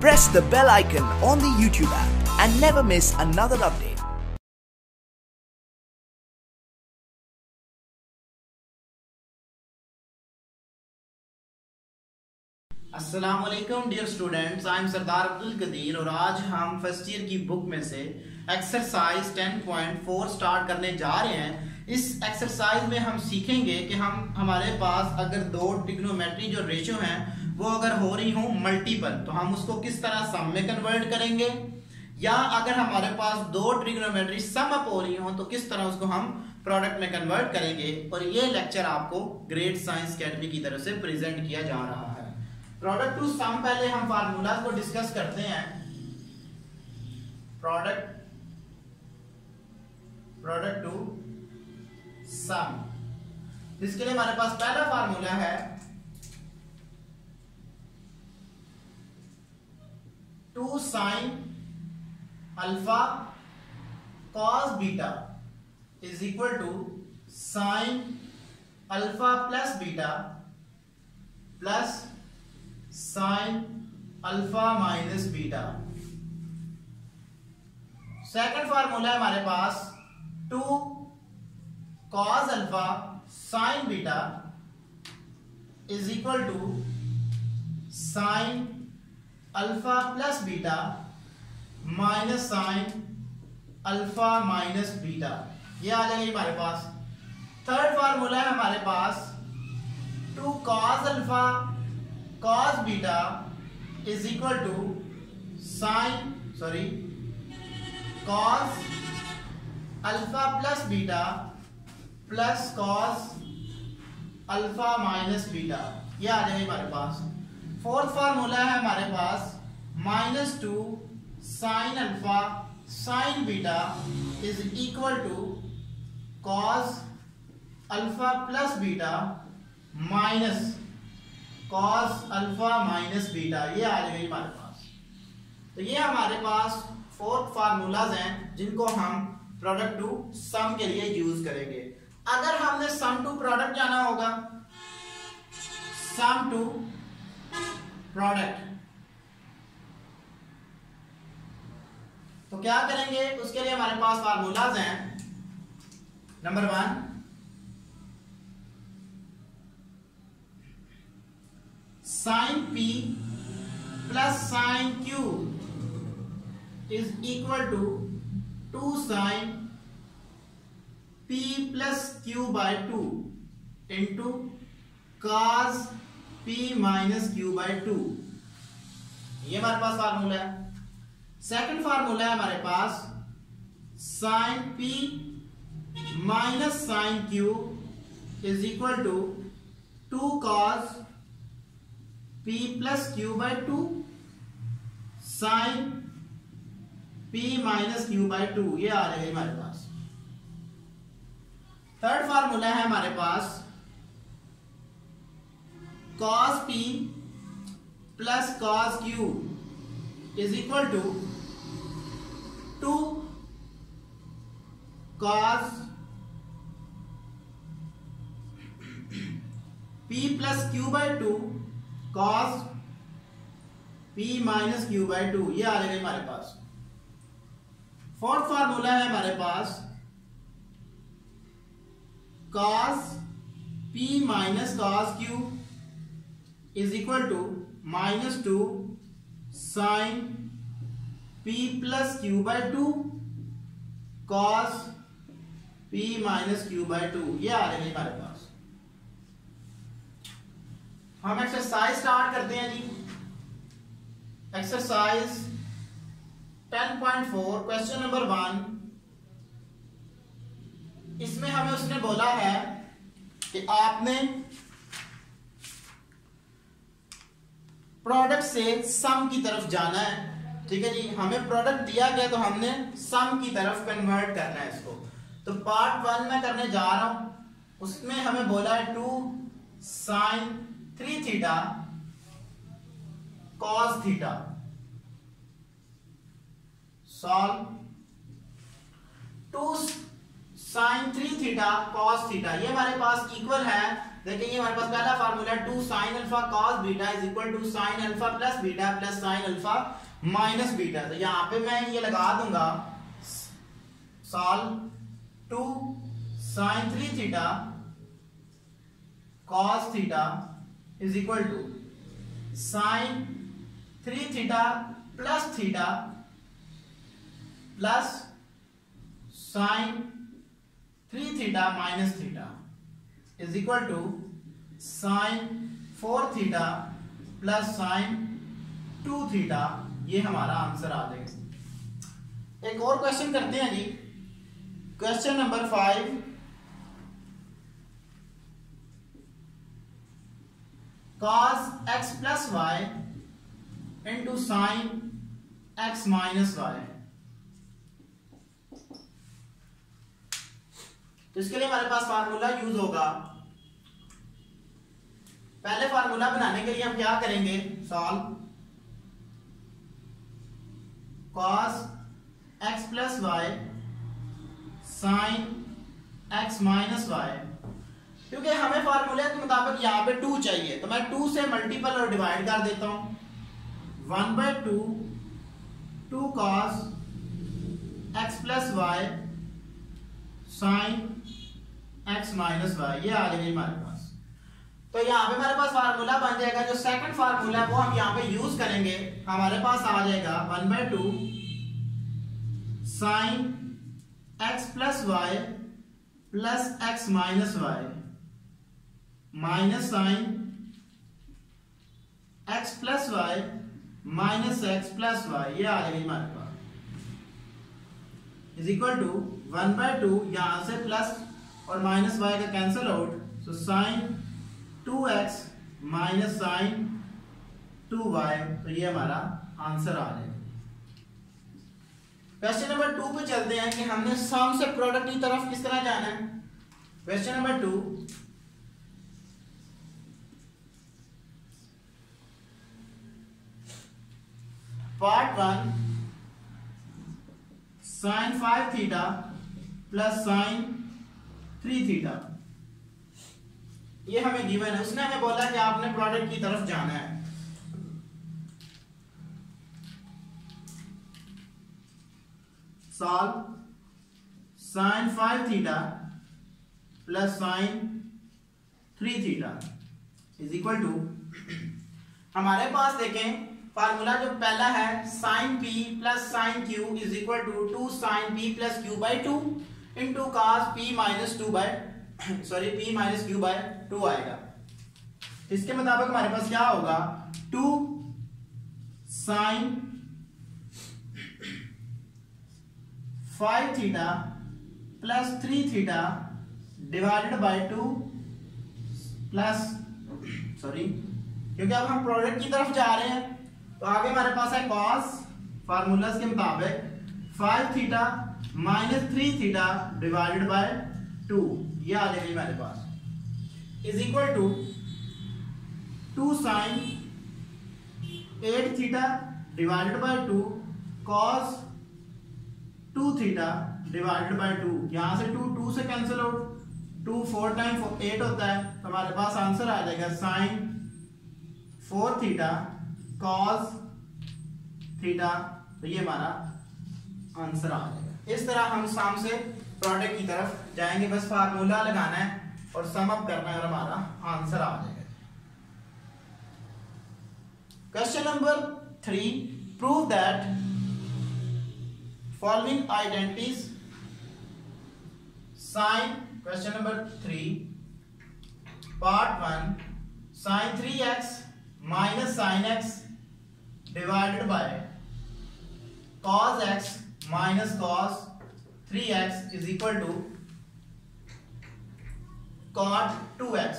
Press the bell icon on the YouTube app and never miss another update. अस्सलाम वालेकुम dear students, I am सरदार अब्दुल कदीर और आज हम first year की book में से एक्सरसाइज 10.4 स्टार्ट करने जा रहे हैं। इस एक्सरसाइज में हम सीखेंगे कि हमारे पास अगर दो ट्रिग्नोमेट्री जो रेशियो हैं वो अगर हो रही हो मल्टीपल तो हम उसको किस तरह सम में कन्वर्ट करेंगे, या अगर हमारे पास दो ट्रिग्नोमेट्री सम अप हो रही हो तो किस तरह उसको हम प्रोडक्ट में कन्वर्ट करेंगे। और ये लेक्चर आपको ग्रेट साइंस अकेडमी की तरफ से प्रेजेंट किया जा रहा है। प्रोडक्ट टू सम, पहले हम फार्मूला को डिस्कस करते हैं। प्रोडक्ट टू सम, इसके लिए हमारे पास पहला फार्मूला है 2 sin alpha cos beta is equal to sin alpha plus beta plus sin alpha minus beta. Second formula है हमारे पास 2 cos alpha sin beta is equal to sin alpha plus beta minus sin alpha minus beta. ये आ जाएगी हमारे पास। Third formula है हमारे पास 2 cos alpha cos beta is equal to cos alpha plus beta plus cos alpha minus beta. यह आ जाएगा हमारे पास। फोर्थ फार्मूला है हमारे पास -2 sin alpha sin beta is equal to cos alpha plus beta minus cos alpha minus beta. ये आ जाएगी हमारे पास। तो ये हमारे पास फोर्थ फार्मूलाज हैं जिनको हम प्रोडक्ट टू सम के लिए यूज करेंगे। अगर हमने सम टू प्रोडक्ट जाना होगा, सम टू प्रोडक्ट, तो क्या करेंगे, उसके लिए हमारे पास फार्मूलाज हैं। Number 1 sin p plus sin q is equal to 2 sin p plus q by 2 into cos p minus q by 2। ये हमारे पास फार्मूला है। सेकंड फार्मूला है हमारे पास sin p minus sin q is equal to 2 cos p plus q by 2 sin p minus q by 2। ये आ जाएगा हमारे पास। थर्ड फार्मूला है हमारे पास cos p plus cos q is equal to 2 cos p plus q by 2 cos p minus q by 2। ये आ जाएगा हमारे पास। फोर्थ फार्मूला है हमारे पास cos p minus cos q is equal to -2 sin p plus q by 2 cos p minus q by 2। ये आ जाएगा हमारे पास। हम एक्सरसाइज स्टार्ट करते हैं जी। Exercise 10.4 question number 1। इसमें हमें उसने बोला है कि आपने प्रोडक्ट से सम की तरफ जाना है। ठीक है जी, हमें प्रोडक्ट दिया गया तो हमने सम की तरफ कन्वर्ट करना है इसको। तो पार्ट 1 में करने जा रहा हूं। उसमें हमें बोला है 2 sin 3 theta cos theta. Solve 2 sin 3 theta cos theta. ये हमारे पास इक्वल है देखिए ये हमारे पास पहला formula 2 sin alpha cos beta is equal to sin alpha plus beta plus sin alpha minus beta. तो यहाँ पे मैं ये लगा दूंगा solve 2 sin 3 theta cos theta is equal to sin 3 theta plus theta plus sin 3 theta minus theta is equal to sin 4 theta plus sin 2 theta. ये हमारा answer आ जाएगा। एक और क्वेश्चन करते हैं जी, question number 5। cos x plus Y into sine x minus Y. तो इसके लिए हमारे पास फार्मूला यूज होगा। पहले फार्मूला बनाने के लिए हम क्या करेंगे, solve cos x plus y sine x minus y. क्योंकि हमें फार्मूले के मुताबिक यहाँ पे 2 चाहिए, तो मैं 2 से मल्टीपल और डिवाइड कर देता हूं। 1/2 2 cos x plus y sine x minus y. ये आ जाएगी हमारे पास। तो यहाँ पे हमारे पास फार्मूला बन जाएगा, जो सेकंड फार्मूला है वो हम यहाँ पे यूज करेंगे। हमारे पास आ जाएगा 1/2 sine x plus y plus x minus y minus sine x plus y minus x plus y. ये आ जाएगी हमारे पास इज इक्वल टू 1/2 यहां से प्लस और माइनस y का cancel out, so sine 2x minus sine 2y। तो ये हमारा आंसर आ जाएगा। क्वेश्चन नंबर 2 पे चलते हैं कि हमने सम से प्रोडक्ट की तरफ किस तरह जाना है। Question number 2, part 1 sine 5 theta plus sine 3 theta. ये हमें गिवन है। उसने हमें बोला कि आपने प्रोडक्ट की तरफ जाना है। Solve sine 5 theta plus sine 3 theta is equal to, हमारे पास देखें फार्मूला जो पहला है sine p plus sine q is equal to 2 sine p plus q by 2 into cos p minus q by 2 आएगा। इसके मुताबिक हमारे पास क्या होगा, 2 sine 5 theta plus 3 theta divided by 2 plus क्योंकि अब हम प्रोडक्ट की तरफ जा रहे हैं तो आगे हमारे पास है cos, फार्मूला के मुताबिक 5 theta minus 3 theta divided by 2। ये आ जाएगी हमारे पास is equal to 2 sine 8 theta divided by 2 cos 2 theta divided by 2। यहां से 2 से कैंसिल आउट, 2 4 टाइम 8 होता है। तो हमारे पास आंसर आ जाएगा साइन 4 थीटा cos थीटा। तो ये हमारा आंसर आ जाएगा। इस तरह हम सम से प्रोडक्ट की तरफ जाएंगे। बस फार्मूला लगाना है और सम अप करना है और हमारा आंसर आ जाएगा। Question number 3, prove that following identities sine. Question number 3 part 1 sine 3x minus sine x divided by cos x minus cos 3x is equal to cot 2x।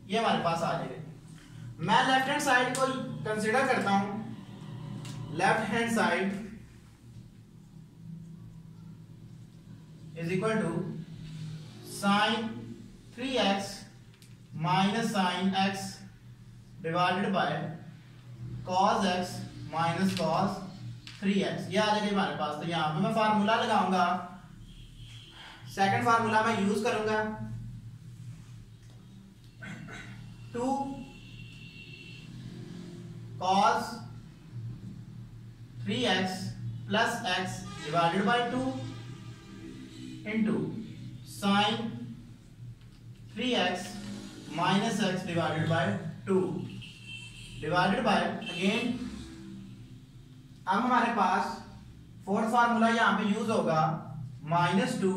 ये हमारे पास आ जाएगा। मैं लेफ्ट हैंड साइड को consider करता हूं। Left hand side is equal to sine 3x minus sine x divided by cos x minus cos 3x। ये आ जाएगी हमारे पास। तो यहां पे मैं फार्मूला लगाऊंगा। सेकंड फार्मूला मैं यूज करूंगा 2 cos 3x plus x divided by 2 into sin 3x minus x divided by 2 divided by again अब हमारे पास फोर्थ फार्मूला यहां पे यूज होगा -2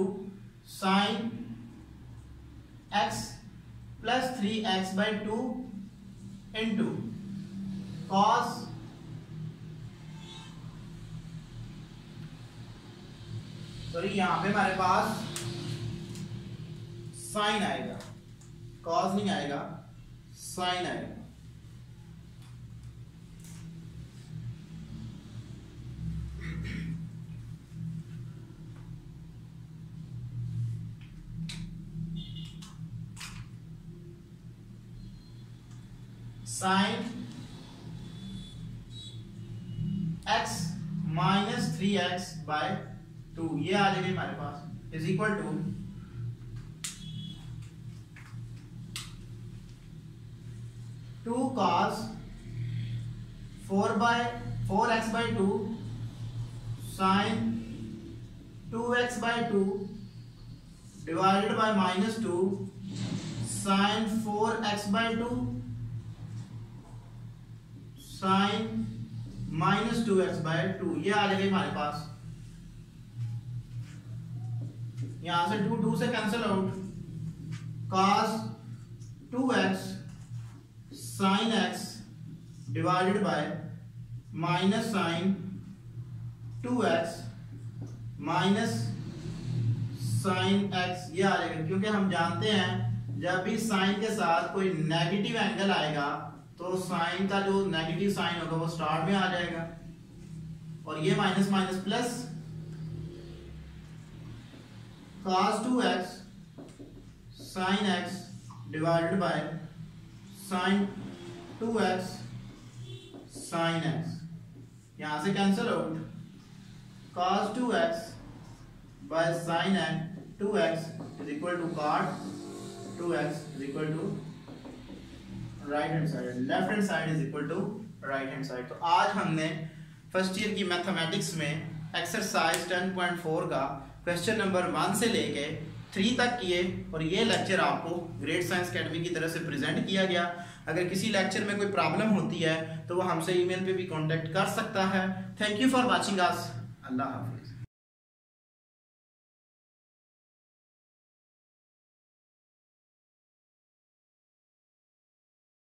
sin x plus 3x by 2 into cos यहां पे हमारे पास साइन आएगा, cos नहीं आएगा, साइन आएगा। Sign x minus 3x bye 2 ये आ जाएगी हमारे पास is equal to 2 cos 4x by 2 sin 2x by 2 divided by -2 sin 4x by 2 sin -2x by 2 ये आ जाएगा हमारे पास। यहां से 2 से cancel out, cos 2x sin x divided by minus sin 2x minus sin x ये आ जाएगा, क्योंकि हम जानते हैं जब भी साइन के साथ कोई नेगेटिव एंगल आएगा तो साइन का जो नेगेटिव साइन होगा वो स्टार्ट में आ जाएगा, और ये minus minus plus cos 2x sin x divided by sin 2x sin x यहां से cancel out, cos 2x by sin 2x is equal to cot 2x is equal to right hand side, left hand side is equal to right hand side. तो आज हमने first year की mathematics में exercise 10.4 का question number 1 से लेके 3 तक किए, और ये लेक्चर आपको ग्रेट साइंस अकेडमी की तरफ से प्रेजेंट किया गया। अगर किसी लेक्चर में कोई प्रॉब्लम होती है तो वो हमसे ईमेल पे भी कांटेक्ट कर सकता है। Thank you for watching us. Allah Hafiz.